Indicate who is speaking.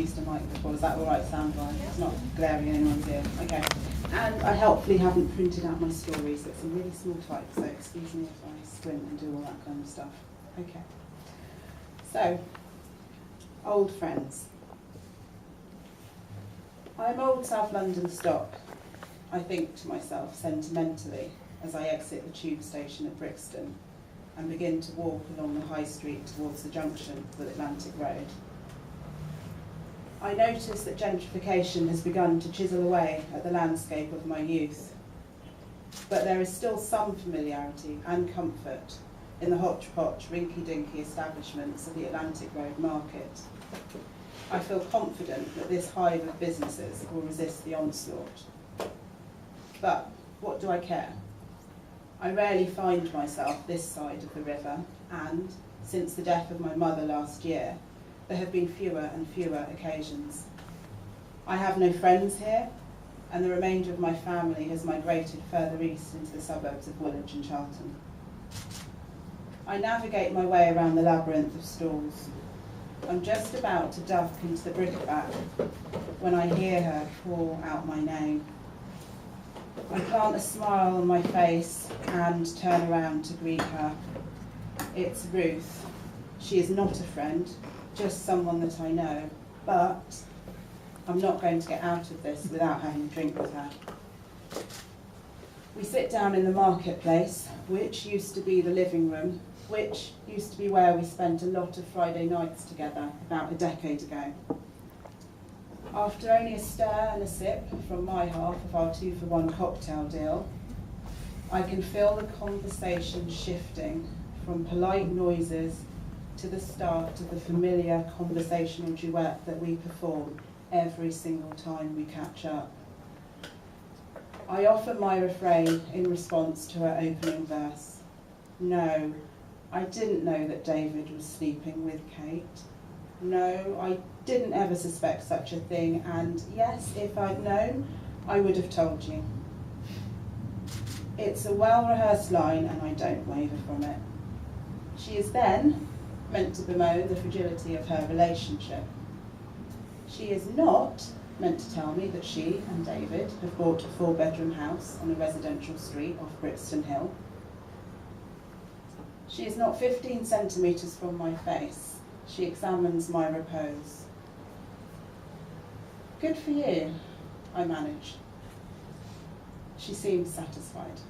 Speaker 1: used a mic before. Is that all right sound-wise? It's not glaring in anyone's ear. Okay. And I helpfully haven't printed out my stories. It's in really small type, so excuse me if I squint and do all that kind of stuff. Okay. So, old friends. I'm old South London stock, I think to myself sentimentally as I exit the tube station at Brixton and begin to walk along the high street towards the junction with Atlantic Road. I notice that gentrification has begun to chisel away at the landscape of my youth, but there is still some familiarity and comfort in the hodgepodge, rinky-dinky establishments of the Atlantic Road market. I feel confident that this hive of businesses will resist the onslaught. But what do I care? I rarely find myself this side of the river, and since the death of my mother last year, there have been fewer and fewer occasions. I have no friends here, and the remainder of my family has migrated further east into the suburbs of Woolwich and Charlton. I navigate my way around the labyrinth of stalls. I'm just about to duck into the bric-a-brac when I hear her call out my name. I plant a smile on my face and turn around to greet her. It's Ruth. She is not a friend, just someone that I know, but I'm not going to get out of this without having a drink with her. We sit down in the marketplace, which used to be the living room, which used to be where we spent a lot of Friday nights together about a decade ago. After only a stir and a sip from my half of our 2-for-1 cocktail deal, I can feel the conversation shifting from polite noises to the start of the familiar conversational duet that we perform every single time we catch up. I offer my refrain in response to her opening verse. No, I didn't know that David was sleeping with Kate. No, I didn't ever suspect such a thing, and yes, if I'd known, I would have told you. It's a well-rehearsed line, and I don't waver from it. She is then meant to bemoan the fragility of her relationship. She is not meant to tell me that she and David have bought a 4-bedroom house on a residential street off Brixton Hill. She is not 15 centimetres from my face. She examines my repose. Good for you, I manage. She seems satisfied.